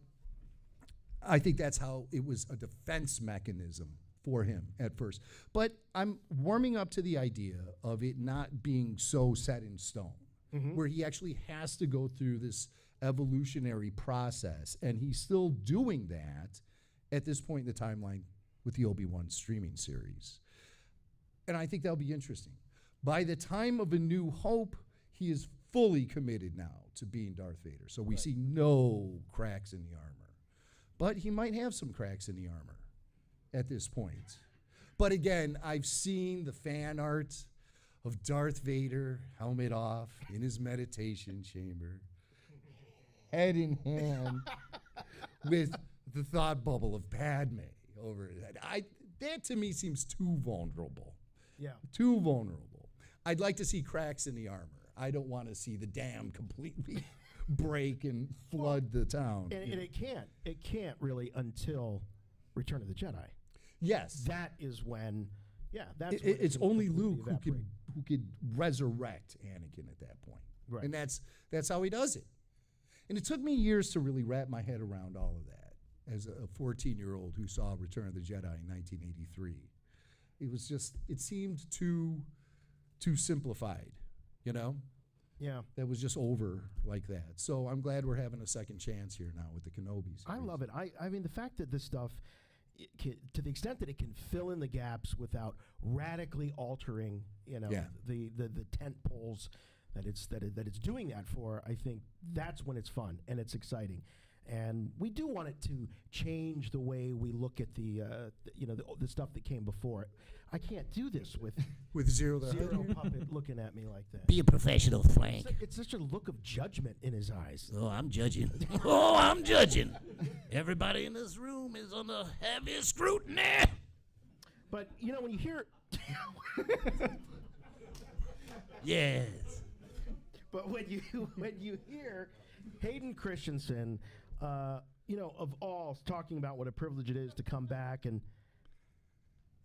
I think that's how it was a defense mechanism for him at first. But I'm warming up to the idea of it not being so set in stone, where he actually has to go through this evolutionary process, and he's still doing that at this point in the timeline with the Obi-Wan streaming series. And I think that'll be interesting. By the time of A New Hope, he is fully committed now to being Darth Vader. So we see no cracks in the armor. But he might have some cracks in the armor at this point. But again, I've seen the fan art of Darth Vader, helmet off, in his meditation chamber, head in hand, with the thought bubble of Padme over his head. That to me seems too vulnerable. Yeah. Too vulnerable. I'd like to see cracks in the armor. I don't want to see the dam completely break and flood the town. And it can't. It can't really until Return of the Jedi. Yes. That is when. Yeah, that's. When It's can only completely Luke evaporate. who could resurrect Anakin at that point. Right. And that's how he does it. And it took me years to really wrap my head around all of that. As a 14-year-old who saw Return of the Jedi in 1983, it seemed too simplified, you know? Yeah. That was just over like that. So I'm glad we're having a second chance here now with the Kenobi series. I love it. I mean, the fact that this stuff, to the extent that it can fill in the gaps without radically altering, the tent poles that it's doing that for, I think that's when it's fun and it's exciting. And we do want it to change the way we look at the stuff that came before it. I can't do this with Zero the Zero Hutt. puppet looking at me like that. Be a professional, Frank. It's such a look of judgment in his eyes. Oh, I'm judging. Oh, I'm judging. Everybody in this room is under heavy scrutiny. But when you hear, Yes. but when you hear Hayden Christensen, of all talking about what a privilege it is to come back and.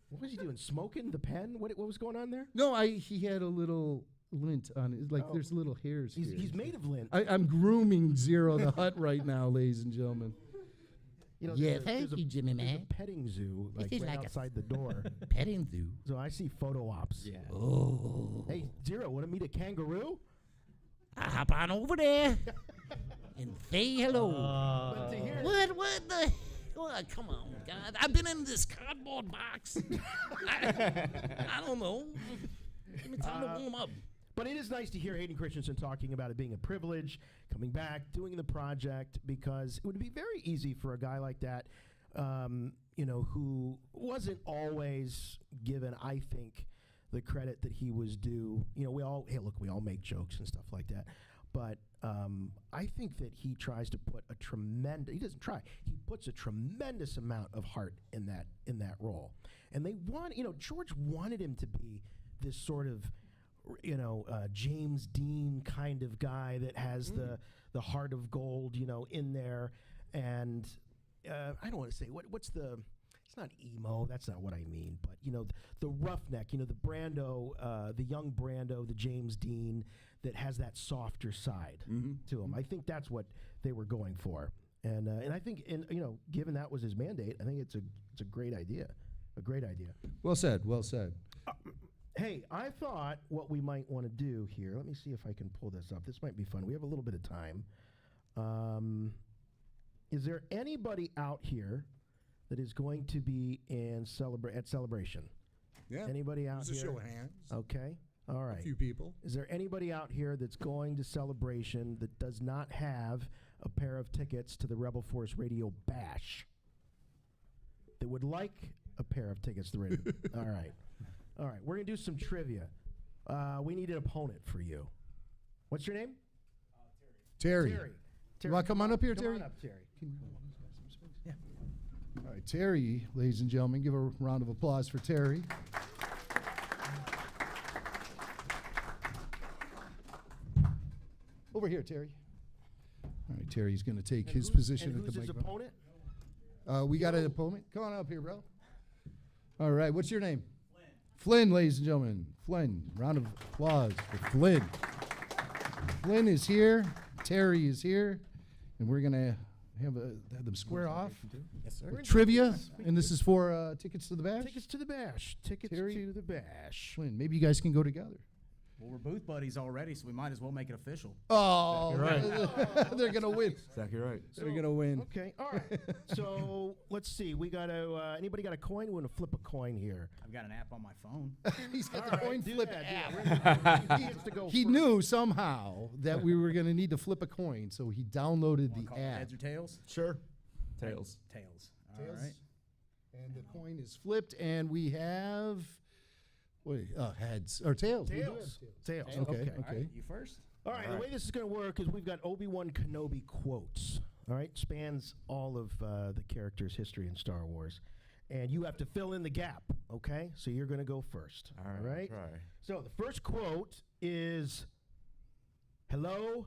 What was he doing? Smoking the pen? What was going on there? No, he had a little lint on it. Like there's little hairs here. He's made of lint. I'm grooming Zero the Hutt right now, ladies and gentlemen. Yeah, thank you, Jimmy there's man. a petting zoo This is right like a outside the door. Petting zoo. So I see photo ops. Yeah. Oh. Hey, Zero, want to meet a kangaroo? I hop on over there and say hello. But to hear What the? Well, come on, God. I've been in this cardboard box. I don't know. Give me time to warm up. But it is nice to hear Hayden Christensen talking about it being a privilege, coming back, doing the project, because it would be very easy for a guy like that, who wasn't always given, I think, the credit that he was due. We all make jokes and stuff like that. But I think that he tries to put he doesn't try, he puts a tremendous amount of heart in that role. And they George wanted him to be this sort of, James Dean kind of guy that has the heart of gold, in there. And I don't want to say, what's the, it's not emo, that's not what I mean, but, the roughneck, the Brando, the young Brando, the James Dean, that has that softer side to him. I think that's what they were going for, and I think, given that was his mandate, I think it's a great idea, Well said. Well said. Hey, I thought what we might want to do here. Let me see if I can pull this up. This might be fun. We have a little bit of time. Is there anybody out here that is going to be at Celebration? Yeah. Anybody out Just a here? show of hands. Okay. All right. A few people. Is there anybody out here that's going to Celebration that does not have a pair of tickets to the Rebel Force Radio Bash? That would like a pair of tickets to the radio? All right. We're going to do some trivia. We need an opponent for you. What's your name? Terry. You want to come on up here, Come Terry? on up, Terry. Yeah. All right, Terry, ladies and gentlemen, give a round of applause for Terry. Over here, Terry. All right, Terry's going to take his position at the who's his microphone. opponent? We got an opponent. Come on up here, bro. All right, what's your name? Flynn, ladies and gentlemen. Flynn, round of applause for Flynn. Flynn is here. Terry is here. And we're going to have them square off. Yes, sir. With trivia. And this is for tickets to the bash? Tickets to the bash. Tickets Terry? to the bash. Flynn, maybe you guys can go together. Well, we're booth buddies already, so we might as well make it official. Oh, Right. they're going to win. Exactly right. They're going to win. Okay, all right. So let's see. We got to. Anybody got a coin? We want to flip a coin here. I've got an app on my phone. He's got All the right, coin do flip that, app. He gets to go He first. knew somehow that we were going to need to flip a coin, so he downloaded Wanna the call it app. heads or tails? Sure. Tails. Tails. Tails? All right. And the coin is flipped, and we have heads or tails. We do have Tails. Okay. Okay. All right, you first. All right, the way this is going to work is we've got Obi-Wan Kenobi quotes, all right? Spans all of the character's history in Star Wars. And you have to fill in the gap, okay? So you're going to go first, all right? Try. So the first quote is, hello,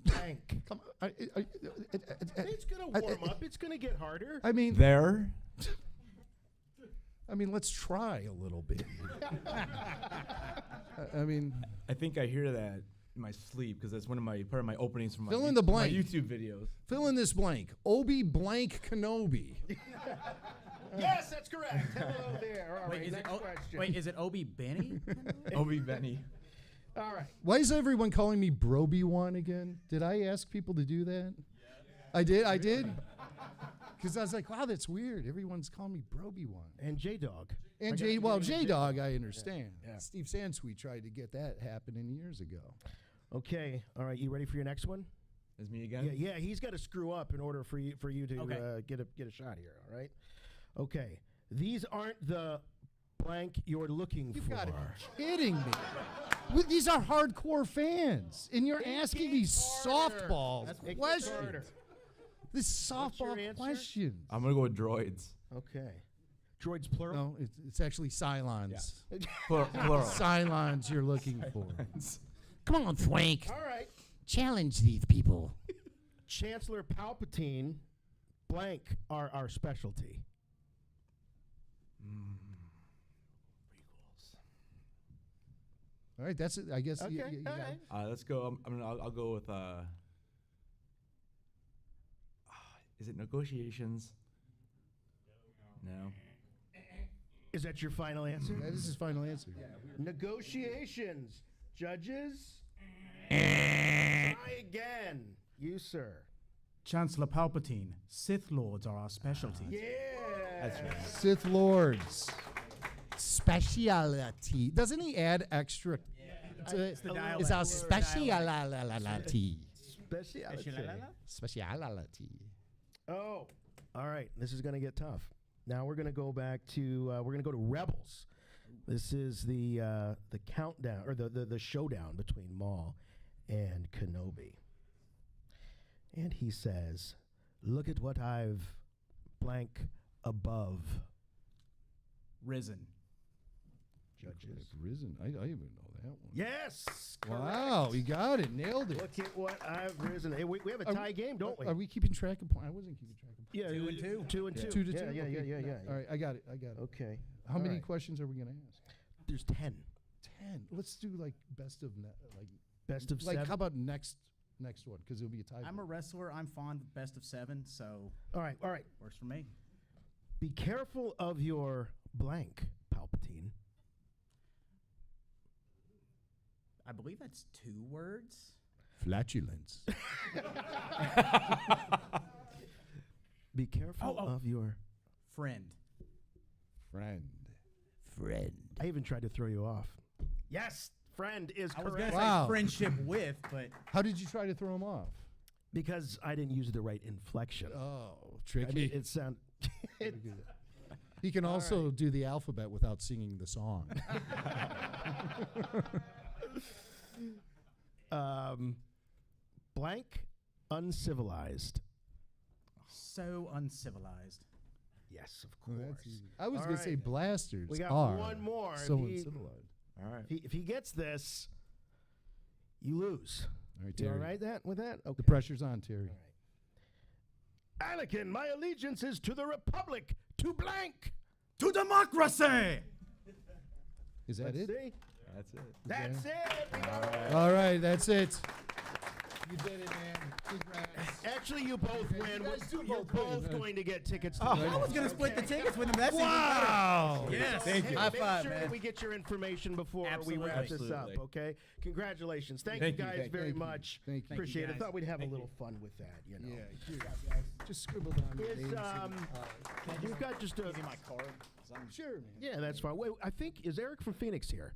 blank. Come on. It's going to warm up. It's going to get harder. I mean, There. let's try a little bit. I mean, I think I hear that in my sleep because that's part of my openings from Fill in the blank. my YouTube videos. fill in this blank. Obi blank Kenobi. Yes, that's correct. Hello there. All right, next question. Wait, is it Obi Benny? Obi Benny. All right. Why is everyone calling me Broby1 again? Did I ask people to do that? I did? Because I was like, wow, that's weird. Everyone's calling me Broby1. And J-Dog. And J-Dog, I understand. Yeah. Steve Sansweet tried to get that happening years ago. Okay. All right, you ready for your next one? Is me again? Yeah, he's got to screw up in order for you to Okay. get a shot here, all right? Okay. These aren't the blank you're looking You've for. got to be kidding me. These are hardcore fans, and you're asking these softball questions. This What's your softball answer? questions. I'm gonna go with droids. Okay. Droids plural? No, it's actually Cylons. Plural. Cylons you're looking for. Come on, Frank. All right. Challenge these people. Chancellor Palpatine, blank are our specialty. All right, that's it. I guess. Okay. You all got right. it. Let's go. I'll go with. Is it negotiations? No. Is that your final answer? That is his final answer. Negotiations. Judges? Try again. You, sir. Chancellor Palpatine, Sith Lords are our specialty. Yeah. That's right. Sith Lords. Speciality. Doesn't he add extra? It's the dialect. It's our It's the dialect. speciality. Speciality. Speciality. Oh, all right. This is going to get tough. Now we're going to go back to we're going to go to Rebels. This is the countdown or the showdown between Maul and Kenobi. And he says, "Look at what I've blank above." Risen. Judges. Risen. I even know that one. Yes. Wow, you got it. Nailed it. Look at what I've risen. Hey, we have a Are tie we- game, don't we? Are we keeping track of points? I wasn't keeping track of points. Yeah, 2 and 2. 2 and 2. 2 to 2? Yeah, Okay. yeah. All right, I got it. Okay. How All many right. questions are we going to ask? There's 10. 10. Let's do like best of Best of like 7. how about next one because it'll be a tie. I'm a wrestler. I'm fond of best of 7, so All right. works for me. Be careful of your blank, Palpatine. I believe that's 2 words. Flatulence. Be careful of your Friend. Friend. I even tried to throw you off. Yes, friend is I was correct. gonna Wow. say friendship with, but How did you try to throw him off? Because I didn't use the right inflection. Oh, I tricky. mean, it sound. He can also do the alphabet without singing the song. Blank, uncivilized. so uncivilized. Yes, of Well, course. that's easy. I was All going to say right. blasters We got are one more. so If he- uncivilized. All right. If he gets this, you lose. All right, You Terry. all right with that? Okay. The pressure's on, Terry. Anakin, my allegiance is to the Republic, to blank. To democracy! Is that Let's it? see. That's it. That's it. We got it. All right, that's it. You did it, man. Congrats. Actually, you both win. guys do You're both win. both going to get tickets to I the was gonna split the tickets with him. That's Wow. even better. Yes. Thank you. High Make five, sure man. that we get your information before Absolutely. we wrap this up, Absolutely. okay? Congratulations. Thank Thank you you, guys thank very you. much. Thank you. Appreciate it. guys. Thought we'd have a little fun with that, you know. Yeah, here, just scribble down your Is, names. we've got just a... Give me my card. Sure, man. Yeah, that's fine. Wait, I think, is Eric from Phoenix here?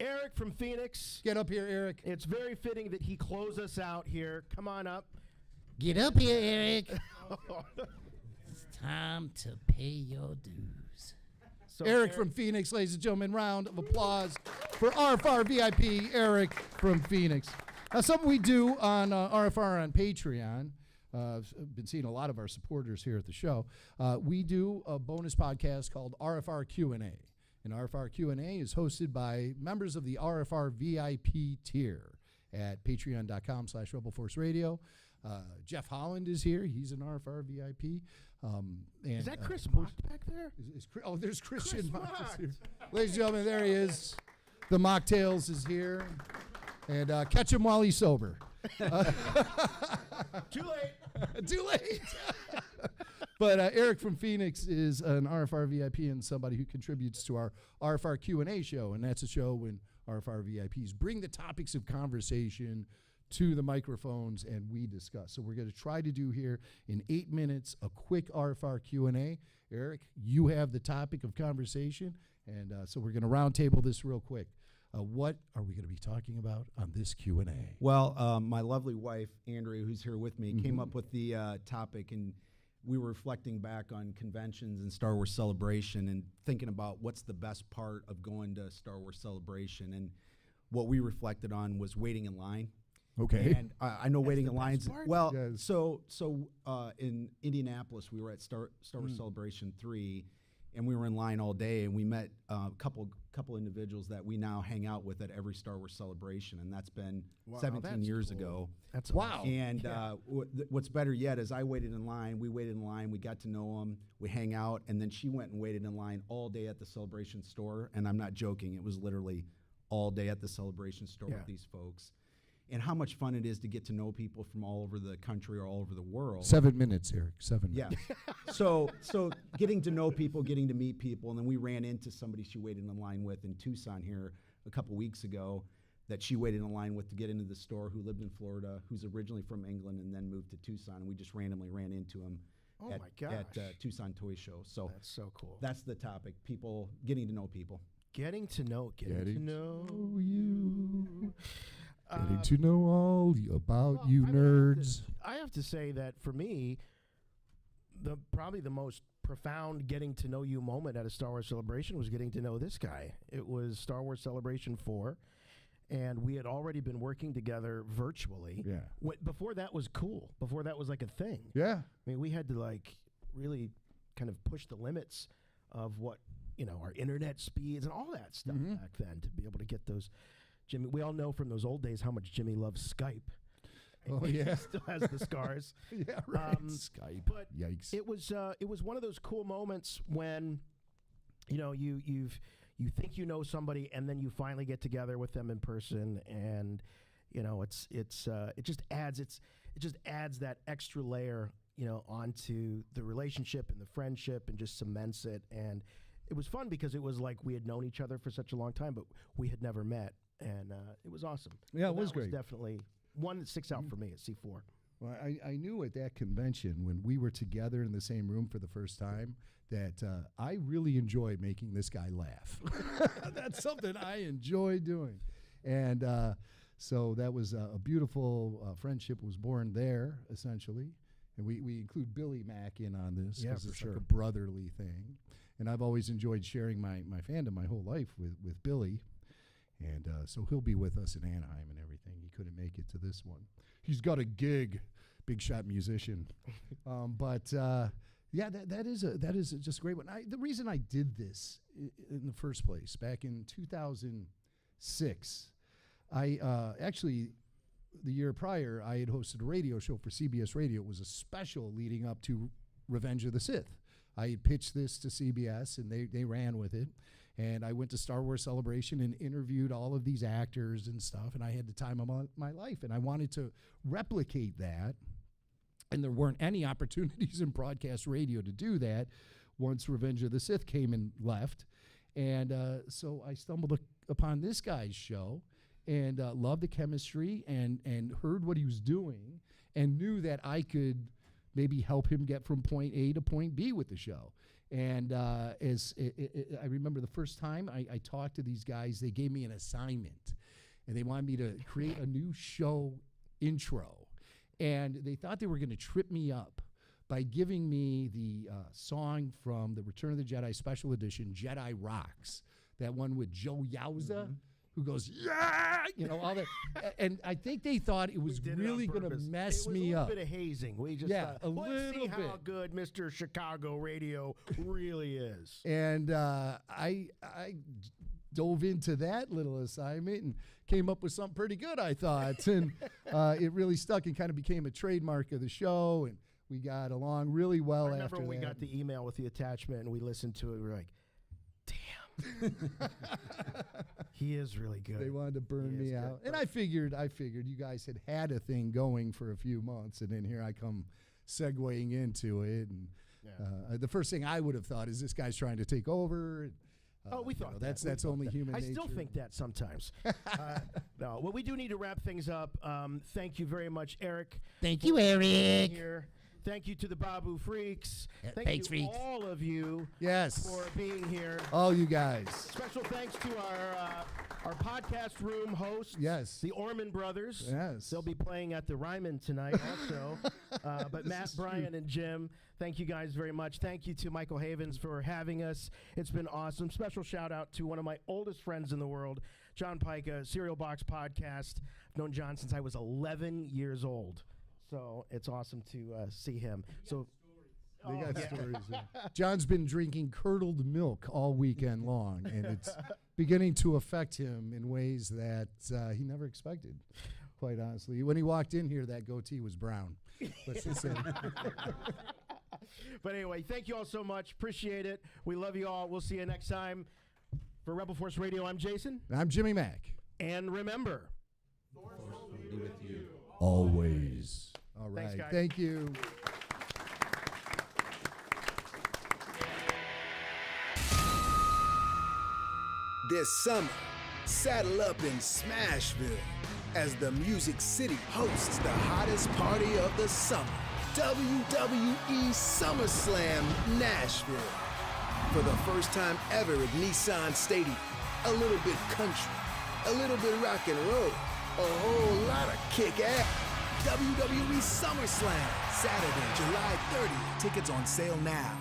Eric from Phoenix. Get up here, Eric. It's very fitting that he close us out here. Come on up. Get up here, Eric. Time to pay your dues. So Eric from Phoenix, ladies and gentlemen, round of applause for RFR VIP, Eric from Phoenix. Now, something we do on RFR on Patreon, I've been seeing a lot of our supporters here at the show. We do a bonus podcast called RFR Q&A. And RFR Q&A is hosted by members of the RFR VIP tier at patreon.com/RebelForceRadio. Jeff Holland is here. He's an RFR VIP. Is that Chris Mock back there? There's Christian Chris Mock Mock. here. Ladies and gentlemen, there he is. The Mocktails is here. And catch him while he's sober. Too late. Too late. But Eric from Phoenix is an RFR VIP and somebody who contributes to our RFR Q&A show. And that's a show when RFR VIPs bring the topics of conversation to the microphones and we discuss. So we're going to try to do here in 8 minutes a quick RFR Q&A. Eric, you have the topic of conversation. And so we're going to roundtable this real quick. What are we going to be talking about on this Q&A? Well, my lovely wife, Andrea, who's here with me, came up with the topic, and we were reflecting back on conventions and Star Wars Celebration and thinking about what's the best part of going to Star Wars Celebration. And what we reflected on was waiting in line. Okay. And I know waiting in lines. Well, Yes. so in Indianapolis, we were at Star Wars Celebration 3, and we were in line all day, and we met a couple individuals that we now hang out with at every Star Wars Celebration, and that's been 17 years ago. That's Wow. And what's better yet is I waited in line. We waited in line. We got to know them. We hang out, and then she went and waited in line all day at the Celebration store. And I'm not joking. It was literally all day at the Celebration store with these folks. And how much fun it is to get to know people from all over the country or all over the world. 7 minutes, Eric. 7 minutes. Yeah. so getting to know people, getting to meet people, and then we ran into somebody she waited in line with in Tucson here a couple weeks ago that she waited in line with to get into the store, who lived in Florida, who's originally from England and then moved to Tucson. And we just randomly ran into him at Tucson Toy Show. So that's so cool. That's the topic, people, getting to know people. Getting to know you. Getting to know all about you nerds. I have to say that for me, probably the most profound getting to know you moment at a Star Wars Celebration was getting to know this guy. It was Star Wars Celebration 4, and we had already been working together virtually. Yeah. Before that was cool. Before that was like a thing. Yeah. I mean, we had to like really kind of push the limits of what, our internet speeds and all that stuff back then to be able to get those. Jimmy, we all know from those old days how much Jimmy loves Skype. Oh yeah, he still has the scars. Yeah, right. Skype. But Yikes! It was one of those cool moments when, you think you know somebody and then you finally get together with them in person, and it just adds that extra layer onto the relationship and the friendship and just cements it. And it was fun because it was like we had known each other for such a long time, but we had never met. And it was awesome. Yeah, so it was great. Definitely one that sticks out for me at C4. Well, I knew at that convention when we were together in the same room for the first time that I really enjoy making this guy laugh. That's something I enjoy doing. And so that was a beautiful friendship was born there, essentially. And we include Billy Mack in on this because it's like a brotherly thing. And I've always enjoyed sharing my fandom my whole life with Billy. And so he'll be with us in Anaheim and everything. He couldn't make it to this one. He's got a gig, big shot musician. But that is just a great one. The reason I did this in the first place, back in 2006, I actually, the year prior, I had hosted a radio show for CBS Radio. It was a special leading up to Revenge of the Sith. I had pitched this to CBS, and they ran with it. And I went to Star Wars Celebration and interviewed all of these actors and stuff, and I had the time of my life. And I wanted to replicate that, and there weren't any opportunities in broadcast radio to do that once Revenge of the Sith came and left. And so I stumbled upon this guy's show and loved the chemistry and heard what he was doing and knew that I could maybe help him get from point A to point B with the show. And I remember the first time I talked to these guys, they gave me an assignment, and they wanted me to create a new show intro. And they thought they were going to trip me up by giving me the song from the Return of the Jedi Special Edition, Jedi Rocks, that one with Joe Yowza, who goes, yeah, all that. And I think they thought it was really going to mess me up. It was a little bit of hazing. We just thought, let's see how good Mr. Chicago radio really is. And I dove into that little assignment and came up with something pretty good, I thought. And it really stuck and kind of became a trademark of the show. And we got along really well after that. I remember when we got the email with the attachment and we listened to it. We were like, damn. He is really good. They wanted to burn me out. And I figured you guys had a thing going for a few months. And then here I come segueing into it. And the first thing I would have thought is this guy's trying to take over. We thought that's only human nature. I still think that sometimes. No, well, we do need to wrap things up. Thank you very much, Eric. Thank you, Eric. Here. Thank you to the Babu Freaks. Thanks, Thank you Freaks. all of you for being here. All you guys. Special thanks to our podcast room hosts. Yes. The Orman brothers. Yes. They'll be playing at the Ryman tonight also. But Matt, Brian, and Jim, thank you guys very much. Thank you to Michael Havens for having us. It's been awesome. Special shout out to one of my oldest friends in the world, John Pica, Cereal Box Podcast. I've known John since I was 11 years old. So it's awesome to see him. They got stories. Yeah. John's been drinking curdled milk all weekend long, and it's beginning to affect him in ways that he never expected, quite honestly. When he walked in here, that goatee was brown. But anyway, thank you all so much. Appreciate it. We love you all. We'll see you next time. For Rebel Force Radio, I'm Jason. And I'm Jimmy Mack. And remember, Force will be with you. Always. All right. Thanks, guys. Thank you. This summer, saddle up in Smashville as the Music City hosts the hottest party of the summer, WWE SummerSlam Nashville. For the first time ever at Nissan Stadium, a little bit country, a little bit rock and roll, a whole lot of kick-ass. WWE SummerSlam, Saturday, July 30th. Tickets on sale now.